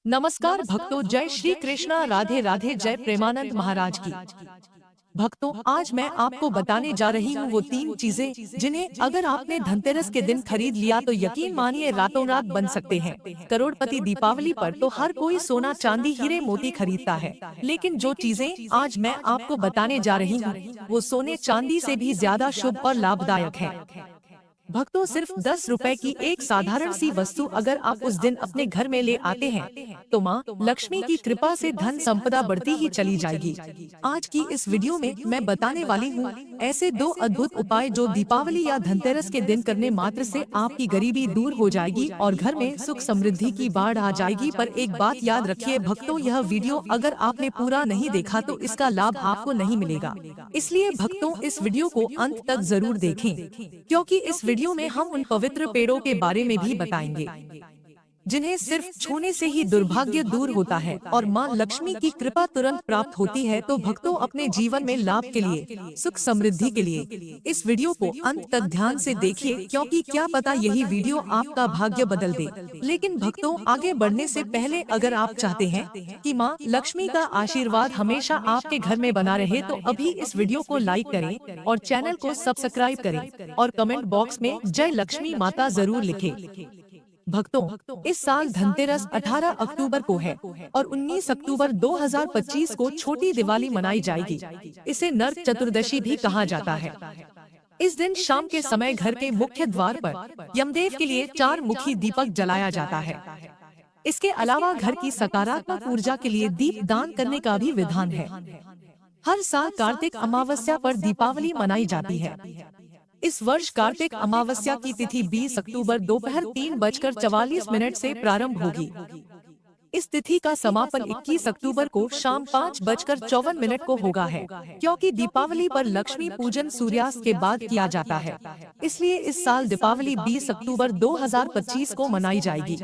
नमस्कार भक्तों, जय श्री कृष्णा, राधे राधे, जय प्रेमानंद महाराज की। भक्तों, आज मैं आपको बताने जा रही हूँ वो 3 चीजें जिन्हें अगर आपने धनतेरस के दिन खरीद लिया तो यकीन मानिए रातों रात बन सकते हैं करोड़पति। दीपावली पर तो हर कोई सोना चांदी हीरे मोती खरीदता है, लेकिन जो चीजें आज मैं आपको बताने जा रही हूँ वो सोने चांदी से भी ज्यादा शुभ और लाभदायक है। भक्तों, सिर्फ 10 रुपए की एक साधारण सी वस्तु अगर आप उस दिन अपने घर में ले आते हैं तो माँ लक्ष्मी की कृपा से धन संपदा बढ़ती ही चली जाएगी। आज की इस वीडियो में मैं बताने वाली हूँ ऐसे 2 अद्भुत उपाय जो दीपावली या धनतेरस के दिन करने मात्र से आपकी गरीबी दूर हो जाएगी और घर में सुख समृद्धि की बाढ़ आ जाएगी। पर एक बात याद रखिए भक्तों, यह वीडियो अगर आपने पूरा नहीं देखा तो इसका लाभ आपको नहीं मिलेगा। इसलिए भक्तों, इस वीडियो को अंत तक जरूर देखें, क्योंकि इस वीडियो में हम उन पवित्र पेड़ों के बारे में भी बताएंगे जिन्हें सिर्फ छूने से ही दुर्भाग्य दूर होता है और मां लक्ष्मी की कृपा तुरंत प्राप्त होती है। तो भक्तों, अपने जीवन में लाभ के लिए, सुख समृद्धि के लिए इस वीडियो को अंत तक ध्यान से देखिए, क्योंकि क्या पता यही वीडियो आपका भाग्य बदल दे। लेकिन भक्तों, आगे बढ़ने से पहले अगर आप चाहते हैं कि मां लक्ष्मी का आशीर्वाद हमेशा आपके घर में बना रहे तो अभी इस वीडियो को लाइक करें और चैनल को सब्सक्राइब करें और कमेंट बॉक्स में जय लक्ष्मी माता जरूर लिखें। भक्तों, इस साल धनतेरस 18 अक्टूबर को है और 19 अक्टूबर 2025 को छोटी दिवाली मनाई जाएगी। इसे नरक चतुर्दशी भी कहा जाता है। इस दिन शाम के समय घर के मुख्य द्वार पर यमदेव के लिए 4 मुखी दीपक जलाया जाता है। इसके अलावा घर की सकारात्मक ऊर्जा के लिए दीप दान करने का भी विधान है। हर साल कार्तिक अमावस्या पर दीपावली मनाई जाती है। इस वर्ष कार्तिक अमावस्या की तिथि 20 अक्टूबर दोपहर 3:44 से प्रारंभ होगी। इस तिथि का समापन 21 अक्टूबर को शाम 5:54 को होगा है, क्योंकि दीपावली पर लक्ष्मी पूजन सूर्यास्त के बाद किया जाता है। इसलिए इस साल दीपावली 20 अक्टूबर 2025 को मनाई जाएगी।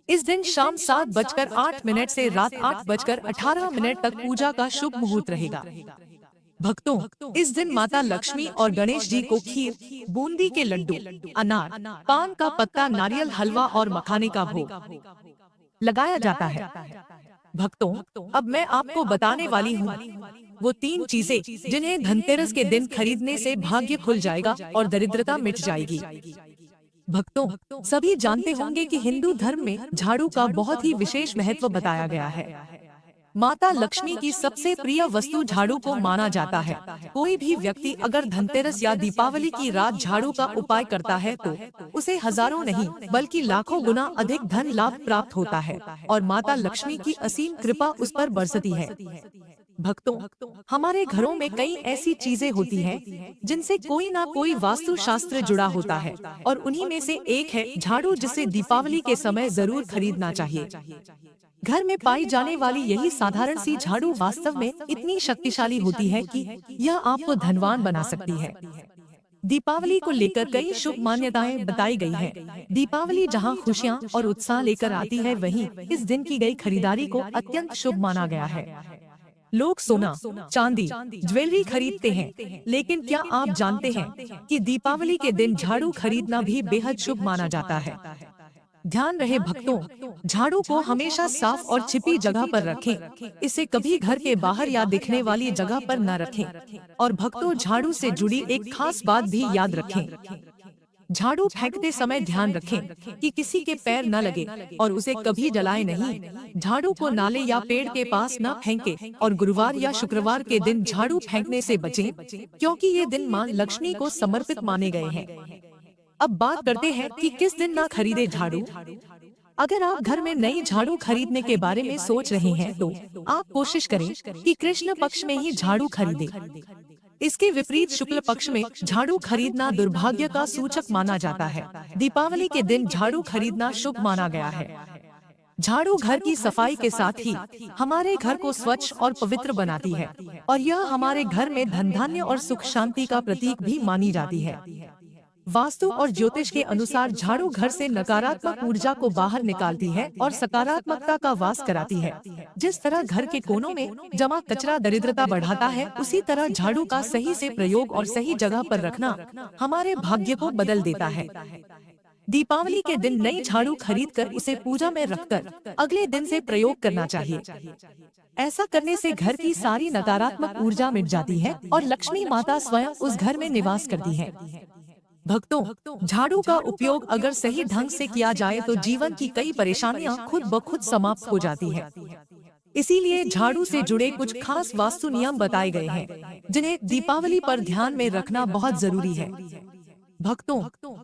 इस दिन शाम 7:08 से रात 8:18 तक पूजा का शुभ मुहूर्त रहेगा। भक्तों, इस दिन माता लक्ष्मी और गणेश जी को खीर, बूंदी के लड्डू, अनार, पान का पत्ता, नारियल हलवा और मखाने का भोग लगाया जाता है। भक्तों, अब मैं आपको बताने वाली हूँ वो 3 चीजें जिन्हें धनतेरस के दिन खरीदने से भाग्य खुल जाएगा और दरिद्रता मिट जाएगी। भक्तों, सभी जानते होंगे कि हिंदू धर्म में झाड़ू का बहुत ही विशेष महत्व बताया गया है। माता लक्ष्मी की सबसे प्रिय वस्तु झाड़ू को माना जाता है। कोई भी व्यक्ति अगर धनतेरस या दीपावली की रात झाड़ू का उपाय करता है तो उसे हजारों नहीं बल्कि लाखों गुना अधिक धन लाभ प्राप्त होता है और माता लक्ष्मी की असीम कृपा उस पर बरसती है। भक्तों, हमारे घरों में कई ऐसी चीजें होती हैं जिनसे कोई ना कोई वास्तु शास्त्र जुड़ा होता है और उन्हीं में से एक है झाड़ू, जिसे दीपावली के समय जरूर खरीदना चाहिए। घर में पाई जाने वाली यही साधारण सी झाड़ू वास्तव में इतनी शक्तिशाली होती है कि यह आपको धनवान बना सकती है। दीपावली को लेकर कई शुभ मान्यताएं बताई गई हैं। दीपावली जहां खुशियां और उत्साह लेकर आती है, वहीं इस दिन की गई खरीदारी को अत्यंत शुभ माना गया है। लोग सोना, चांदी, ज्वेलरी खरीदते हैं, लेकिन क्या आप जानते हैं कि दीपावली के दिन झाड़ू खरीदना भी बेहद शुभ माना जाता है। ध्यान रहे भक्तों, झाड़ू को हमेशा साफ और छिपी जगह पर रखें। इसे कभी घर के बाहर या दिखने वाली जगह पर न रखें। और भक्तों, झाड़ू से जुड़ी एक खास बात भी याद रखें। झाड़ू फेंकते समय ध्यान रखें कि किसी के पैर न लगे और उसे कभी जलाए नहीं। झाड़ू को नाले या पेड़ के पास न फेंके और गुरुवार या शुक्रवार के दिन झाड़ू फेंकने से बचें, क्योंकि ये दिन मां लक्ष्मी को समर्पित माने गए हैं। अब बात करते हैं कि किस दिन ना खरीदे झाड़ू। अगर आप घर में नई झाड़ू खरीदने के बारे में सोच रहे हैं तो आप कोशिश करें कि कृष्ण पक्ष में ही झाड़ू खरीदें। इसके विपरीत शुक्ल पक्ष में झाड़ू खरीदना दुर्भाग्य का सूचक माना जाता है। दीपावली के दिन झाड़ू खरीदना शुभ माना गया है। झाड़ू घर की सफाई के साथ ही हमारे घर को स्वच्छ और पवित्र बनाती है और यह हमारे घर में धन धान्य और सुख शांति का प्रतीक भी मानी जाती है। वास्तु और ज्योतिष के अनुसार झाड़ू घर से नकारात्मक ऊर्जा को बाहर निकालती है और सकारात्मकता का वास कराती है। जिस तरह घर के कोनों में जमा कचरा दरिद्रता बढ़ाता है, उसी तरह झाड़ू का सही से प्रयोग और सही जगह पर रखना हमारे भाग्य को बदल देता है। दीपावली के दिन नई झाड़ू खरीदकर उसे पूजा में रखकर अगले दिन से प्रयोग करना चाहिए। ऐसा करने से घर की सारी नकारात्मक ऊर्जा मिट जाती है और लक्ष्मी माता स्वयं उस घर में निवास करती है। भक्तों, झाड़ू का उपयोग अगर सही ढंग से किया जाए तो जीवन की कई परेशानियां खुद ब खुद समाप्त हो जाती है। इसीलिए झाड़ू से जुड़े कुछ खास वास्तु नियम बताए गए हैं, जिन्हें दीपावली पर ध्यान में रखना बहुत जरूरी है। भक्तों,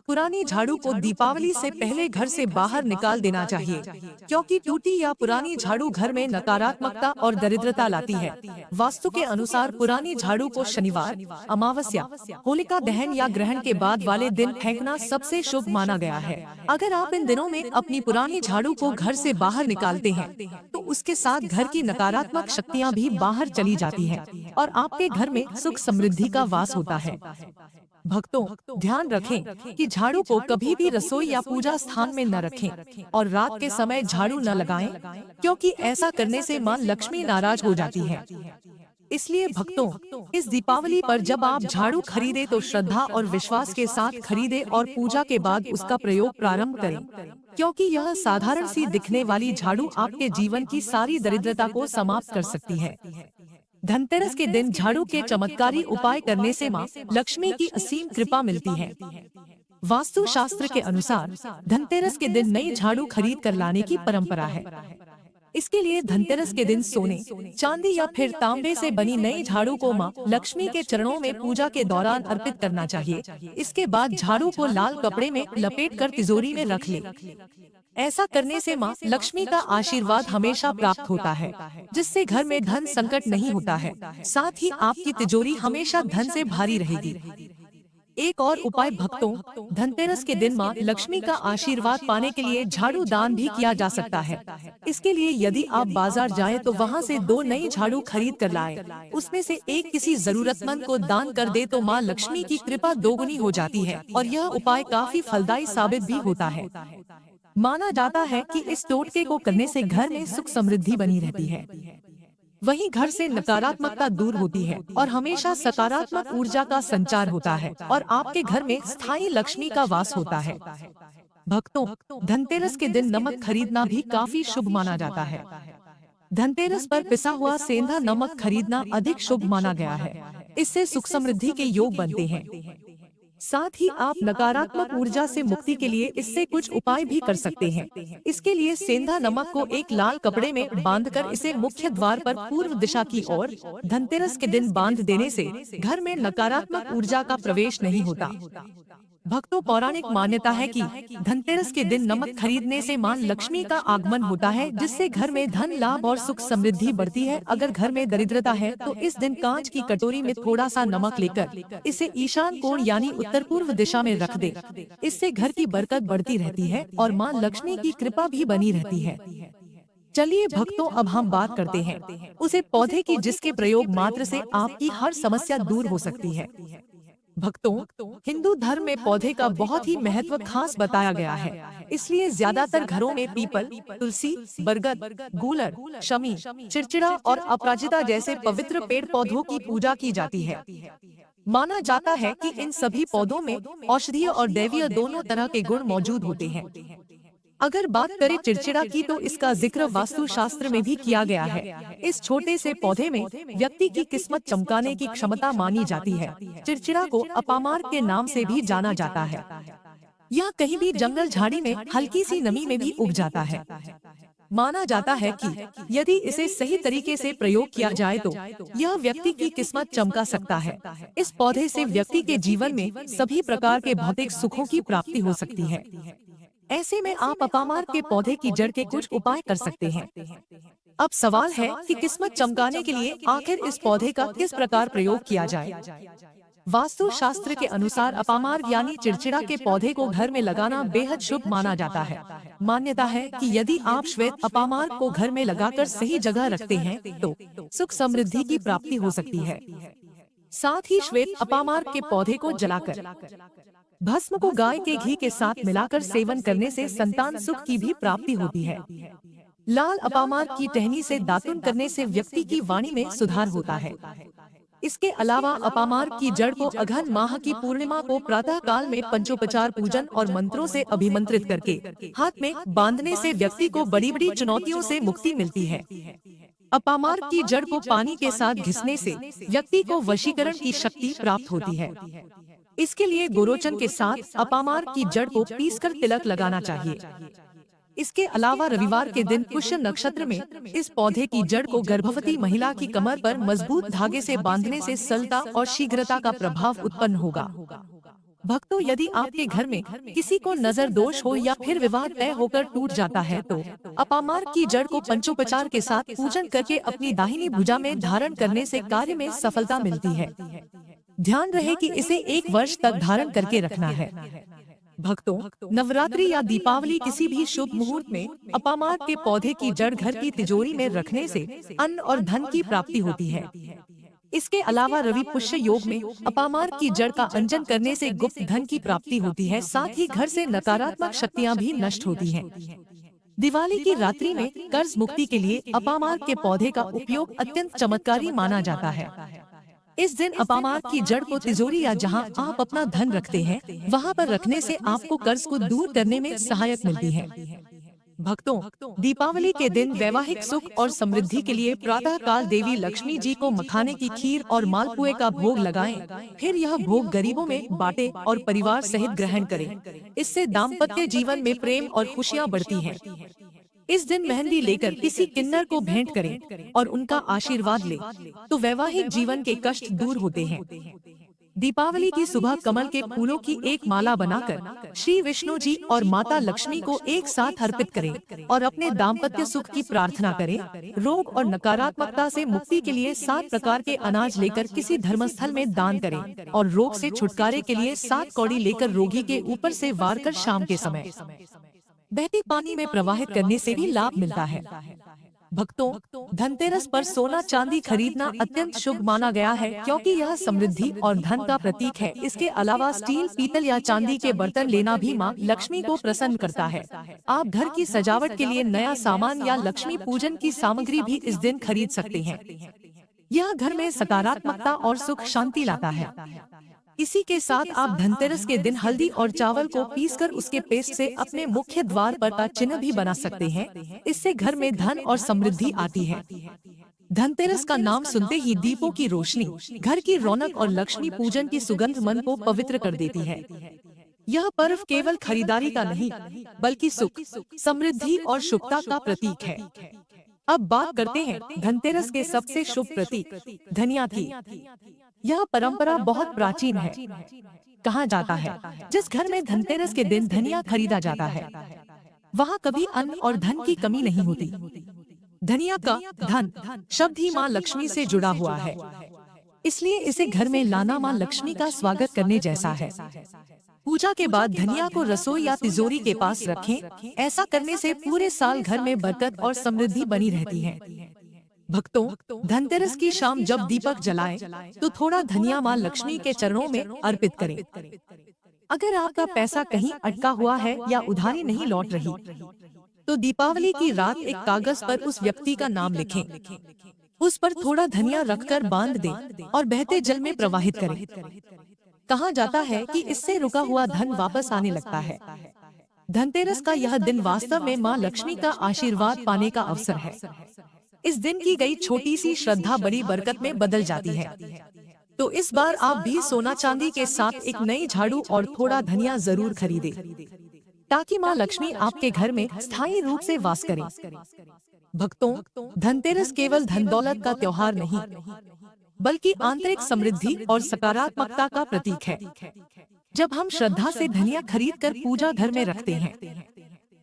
पुरानी झाड़ू को दीपावली से पहले घर से बाहर निकाल देना चाहिए, क्योंकि टूटी या पुरानी झाड़ू घर में नकारात्मकता और दरिद्रता लाती है। वास्तु के अनुसार पुरानी झाड़ू को शनिवार, अमावस्या, होलिका दहन या ग्रहण के बाद वाले दिन फेंकना सबसे शुभ माना गया है। अगर आप इन दिनों में अपनी पुरानी झाड़ू को घर से बाहर निकालते हैं, तो उसके साथ घर की नकारात्मक शक्तियाँ भी बाहर चली जाती हैं और आपके घर में सुख समृद्धि का वास होता है। भक्तों, ध्यान रखें कि झाड़ू को कभी भी रसोई या पूजा स्थान में न रखें और रात के समय झाड़ू न लगाएं, क्योंकि ऐसा करने से मां लक्ष्मी नाराज हो जाती है। इसलिए भक्तों, इस दीपावली पर जब आप झाड़ू खरीदे तो श्रद्धा और विश्वास के साथ खरीदे और पूजा के बाद उसका प्रयोग प्रारंभ करें, क्योंकि यह साधारण सी दिखने वाली झाड़ू आपके जीवन की सारी दरिद्रता को समाप्त कर सकती है। धनतेरस के दिन झाड़ू के चमत्कारी उपाय करने से मां लक्ष्मी की असीम कृपा मिलती है। वास्तु शास्त्र के अनुसार धनतेरस के दिन नई झाड़ू खरीद कर लाने की परंपरा है। इसके लिए धनतेरस के दिन सोने, चांदी या फिर तांबे से बनी नई झाड़ू को मां लक्ष्मी के चरणों में पूजा के दौरान अर्पित करना चाहिए। इसके बाद झाड़ू को लाल कपड़े में लपेटकर तिजोरी में रख ले। ऐसा करने से मां लक्ष्मी का आशीर्वाद हमेशा प्राप्त होता है, जिससे घर में धन संकट नहीं होता है। साथ ही आपकी तिजोरी हमेशा धन से भारी रहेगी। एक और उपाय भक्तों, धनतेरस के दिन मां लक्ष्मी का आशीर्वाद पाने के लिए झाड़ू दान भी किया जा सकता है। इसके लिए यदि आप बाजार जाएं तो वहां से 2 नई झाड़ू खरीद कर लाएं। उसमें से एक किसी जरूरतमंद को दान कर दे तो मां लक्ष्मी की कृपा दोगुनी हो जाती है और यह उपाय काफी फलदायी साबित भी होता है। माना जाता है कि इस टोटके को करने से घर में सुख समृद्धि बनी रहती है, वहीं घर से नकारात्मकता दूर होती है और हमेशा सकारात्मक ऊर्जा का संचार होता है और आपके घर में स्थायी लक्ष्मी का वास होता है। भक्तों, धनतेरस के दिन नमक खरीदना भी काफी शुभ माना जाता है। धनतेरस पर पिसा हुआ सेंधा नमक खरीदना अधिक शुभ माना गया है। इससे सुख समृद्धि के योग बनते हैं। साथ ही आप नकारात्मक ऊर्जा से मुक्ति के लिए इससे कुछ उपाय भी कर सकते हैं। इसके लिए सेंधा नमक को एक लाल कपड़े में बांधकर इसे मुख्य द्वार पर पूर्व दिशा की ओर धनतेरस के दिन बांध देने से घर में नकारात्मक ऊर्जा का प्रवेश नहीं होता। भक्तों, पौराणिक मान्यता है कि धनतेरस के दिन नमक खरीदने से मां लक्ष्मी का आगमन होता है, जिससे घर में धन लाभ और सुख समृद्धि बढ़ती है। अगर घर में दरिद्रता है तो इस दिन कांच की कटोरी में थोड़ा सा नमक लेकर इसे ईशान कोण यानी उत्तर पूर्व दिशा में रख दे। इससे घर की बरकत बढ़ती रहती है और मां लक्ष्मी की कृपा भी बनी रहती है। चलिए भक्तों, अब हम बात करते हैं उसे पौधे की जिसके प्रयोग मात्र से आपकी हर समस्या दूर हो सकती है। भक्तों, हिंदू धर्म में पौधे का बहुत ही महत्व खास बताया गया है। इसलिए ज्यादातर घरों में पीपल, तुलसी, बरगद, गूलर, शमी, चिड़चिड़ा और अपराजिता जैसे पवित्र पेड़ पौधों की पूजा की जाती है। माना जाता है कि इन सभी पौधों में औषधीय और दैवीय दोनों तरह के गुण मौजूद होते हैं। अगर बात करें चिड़चिड़ा की तो इसका जिक्र वास्तु शास्त्र में भी किया गया है। इस छोटे से पौधे में व्यक्ति की किस्मत चमकाने की क्षमता मानी जाती है। चिड़चिड़ा को अपामार के नाम से भी जाना जाता है। यह कहीं भी जंगल झाड़ी में हल्की सी नमी में भी उग जाता है। माना जाता है कि यदि इसे सही तरीके से प्रयोग किया जाए तो यह व्यक्ति की किस्मत चमका सकता है। इस पौधे से व्यक्ति के जीवन में सभी प्रकार के भौतिक सुखों की प्राप्ति हो सकती है। ऐसे में आप अपामार के पौधे की जड़ के कुछ उपाय कर सकते हैं। अब सवाल है कि किस्मत चमकाने के लिए आखिर इस पौधे का किस प्रकार प्रयोग किया जाए। वास्तु शास्त्र के अनुसार अपामार यानी चिड़चिड़ा के पौधे को घर में लगाना बेहद शुभ माना जाता है। मान्यता है कि यदि आप श्वेत अपामार को घर में लगाकर सही जगह रखते हैं तो सुख समृद्धि की प्राप्ति हो सकती है। साथ ही श्वेत अपामार के पौधे को जलाकर भस्म को गाय के घी के साथ मिलाकर सेवन करने से संतान सुख की भी प्राप्ति होती है। लाल अपामार की टहनी से दातुन करने से व्यक्ति की वाणी में सुधार होता है। इसके अलावा अपामार्ग की जड़ को अघन माह की पूर्णिमा को प्रातः काल में पंचोपचार पूजन और मंत्रों से अभिमंत्रित करके हाथ में बांधने से व्यक्ति को बड़ी बड़ी चुनौतियों से मुक्ति मिलती है। अपामार्ग की जड़ को पानी के साथ घिसने से व्यक्ति को वशीकरण की शक्ति प्राप्त होती है। इसके लिए गोरोचन के साथ अपामार्ग की जड़ को पीसकर तिलक लगाना चाहिए। इसके अलावा रविवार के दिन पुष्य नक्षत्र में इस पौधे की जड़ को गर्भवती महिला की कमर पर मजबूत धागे से बांधने से सरलता और शीघ्रता का प्रभाव उत्पन्न होगा। भक्तों, यदि आपके घर में किसी को नजर दोष हो या फिर विवाह तय होकर टूट जाता है तो अपामार्ग की जड़ को पंचोपचार के साथ पूजन करके अपनी दाहिनी भुजा में धारण करने से कार्य में सफलता मिलती है। ध्यान रहे कि इसे 1 वर्ष तक धारण करके रखना है। भक्तों, नवरात्रि या दीपावली किसी भी शुभ मुहूर्त में अपामार्ग के पौधे की जड़ घर की तिजोरी में रखने से अन्न और धन की प्राप्ति होती है। इसके अलावा रवि पुष्य योग में अपामार्ग की जड़ का अंजन करने से गुप्त धन की प्राप्ति होती है, साथ ही घर से नकारात्मक शक्तियां भी नष्ट होती हैं। दिवाली की रात्रि में कर्ज मुक्ति के लिए अपामार्ग के पौधे का उपयोग अत्यंत चमत्कारी माना जाता है। इस दिन अपामार्ग की जड़ को तिजोरी या जहां आप अपना धन रखते हैं वहां पर रखने से आपको कर्ज को दूर करने में सहायक मिलती है। भक्तों, दीपावली के दिन वैवाहिक सुख और समृद्धि के लिए प्रातः काल देवी लक्ष्मी जी को मखाने की खीर और मालपुए का भोग लगाएं। फिर यह भोग गरीबों में बांटें और परिवार सहित ग्रहण करें। इससे दाम्पत्य जीवन में प्रेम और खुशियां बढ़ती हैं। इस दिन मेहंदी लेकर किसी किन्नर को भेंट करें और उनका आशीर्वाद लें, तो वैवाहिक जीवन के कष्ट दूर होते हैं। दीपावली की सुबह कमल के फूलों की एक माला बनाकर श्री विष्णु जी और माता लक्ष्मी को एक साथ अर्पित करें और अपने दाम्पत्य सुख की प्रार्थना करें। रोग और नकारात्मकता से मुक्ति के लिए 7 प्रकार के अनाज लेकर किसी धर्मस्थल में दान करें और रोग से छुटकारे के लिए 7 कौड़ी लेकर रोगी के ऊपर से वार कर शाम के समय बहते पानी में प्रवाहित करने से भी लाभ मिलता है। भक्तों, धनतेरस पर सोना चांदी खरीदना अत्यंत शुभ माना गया है, क्योंकि यह समृद्धि और धन का प्रतीक है। इसके अलावा स्टील, पीतल या चांदी के बर्तन लेना भी मां लक्ष्मी को प्रसन्न करता है। आप घर की सजावट के लिए नया सामान या लक्ष्मी पूजन की सामग्री भी इस दिन खरीद सकते हैं। यह घर में सकारात्मकता और सुख शांति लाता है। इसी के साथ आप धनतेरस के दिन हल्दी और चावल को पीसकर उसके पेस्ट से अपने मुख्य द्वार पर का चिन्ह भी बना सकते हैं। इससे घर में धन और समृद्धि आती है। धनतेरस का नाम सुनते ही दीपों की रोशनी, घर की रौनक और लक्ष्मी पूजन की सुगंध मन को पवित्र कर देती है। यह पर्व केवल खरीदारी का नहीं, बल्कि सुख, समृद्धि और शुभता का प्रतीक है। अब बात करते हैं धनतेरस के सबसे शुभ प्रतीक धनिया की। यह परंपरा बहुत प्राचीन है। कहा जाता है, जिस घर में धनतेरस के दिन धनिया खरीदा जाता है वहाँ कभी अन्न और धन की कमी नहीं होती। धनिया का धन शब्द ही माँ लक्ष्मी से जुड़ा हुआ है, इसलिए इसे घर में लाना माँ लक्ष्मी का स्वागत करने जैसा है। पूजा के बाद धनिया को रसोई या तिजोरी के पास रखें। ऐसा करने से पूरे साल घर में बरकत और समृद्धि बनी रहती है। भक्तों, धनतेरस की शाम जब दीपक जलाएं, तो थोड़ा धनिया माँ लक्ष्मी के चरणों में अर्पित करें। अगर आपका पैसा कहीं अटका हुआ है या उधारी नहीं लौट रही, तो दीपावली की रात एक कागज पर उस व्यक्ति का नाम लिखें। उस पर थोड़ा धनिया रखकर बांध दें और बहते जल में प्रवाहित करें। कहा जाता है कि इससे रुका हुआ धन वापस आने लगता है। धनतेरस का यह दिन वास्तव में माँ लक्ष्मी का आशीर्वाद पाने का अवसर है। इस दिन की गई छोटी सी श्रद्धा बड़ी बरकत में बदल जाती है। तो इस बार आप भी सोना चांदी के साथ एक नई झाड़ू और थोड़ा धनिया जरूर खरीदें, ताकि माँ लक्ष्मी आपके घर में स्थायी रूप से वास करें। भक्तों, धनतेरस केवल धन दौलत का त्योहार नहीं, बल्कि आंतरिक समृद्धि और सकारात्मकता का प्रतीक है। जब हम श्रद्धा से धनिया खरीदकर पूजा घर में रखते हैं,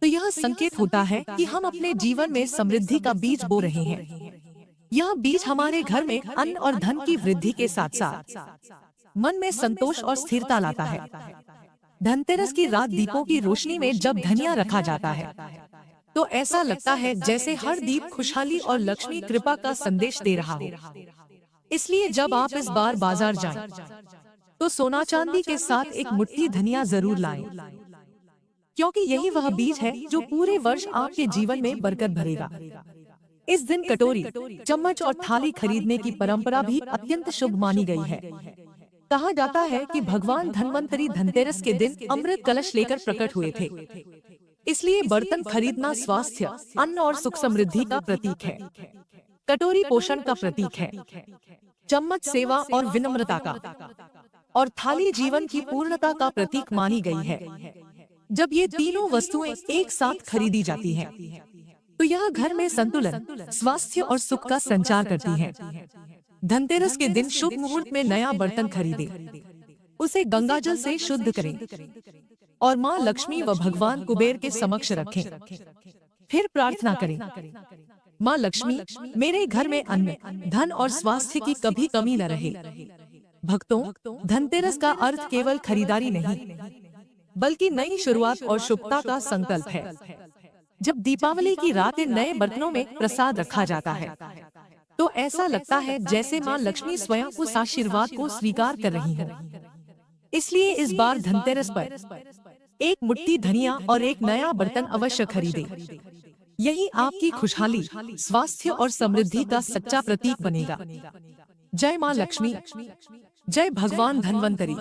तो यह संकेत होता है कि हम अपने जीवन में समृद्धि का बीज बो रहे हैं। यह बीज हमारे घर में अन्न और धन की वृद्धि के साथ साथ मन में संतोष और स्थिरता लाता है। धनतेरस की रात दीपों की रोशनी में जब धनिया रखा जाता है, तो ऐसा लगता है जैसे हर दीप खुशहाली और लक्ष्मी कृपा का संदेश दे रहा हो। इसलिए जब आप इस बार बाजार जाएं, तो सोना चांदी के साथ एक मुट्ठी धनिया जरूर लाएं, क्योंकि यही वह बीज है जो पूरे वर्ष आपके जीवन में बरकत भरेगा। इस दिन कटोरी, चम्मच और थाली खरीदने की परंपरा भी अत्यंत शुभ मानी गई है। कहा जाता है कि भगवान धन्वंतरी धनतेरस के दिन अमृत कलश लेकर प्रकट हुए थे। इसलिए बर्तन खरीदना स्वास्थ्य, अन्न और सुख समृद्धि का प्रतीक है। कटोरी पोषण का प्रतीक है, चम्मच सेवा और विनम्रता का, और थाली जीवन की पूर्णता का प्रतीक मानी गई है। जब ये तीनों वस्तुएं एक साथ खरीदी जाती हैं, तो यह घर में संतुलन, स्वास्थ्य और सुख का संचार करती है। धनतेरस के दिन शुभ मुहूर्त में नया बर्तन खरीदें, उसे गंगाजल से शुद्ध करें और माँ लक्ष्मी व भगवान कुबेर के समक्ष रखें। फिर प्रार्थना करें, माँ लक्ष्मी, मेरे घर में अन्न, धन और स्वास्थ्य की कभी कमी न रहे। भक्तों, धनतेरस का अर्थ केवल खरीदारी नहीं, बल्कि नई शुरुआत और शुभता का संकल्प है। जब दीपावली की रात नए बर्तनों में प्रसाद रखा जाता है, तो ऐसा लगता है जैसे माँ लक्ष्मी स्वयं उस आशीर्वाद को स्वीकार कर रही हो। इसलिए इस बार धनतेरस पर एक मुट्ठी धनिया और एक नया बर्तन अवश्य खरीदें। यही आपकी खुशहाली, स्वास्थ्य और समृद्धि का सच्चा प्रतीक बनेगा। जय माँ लक्ष्मी, जय भगवान धन्वंतरी।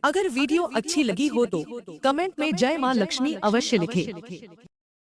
अगर वीडियो अच्छी लगी हो तो कमेंट में जय माँ लक्ष्मी अवश्य लिखें।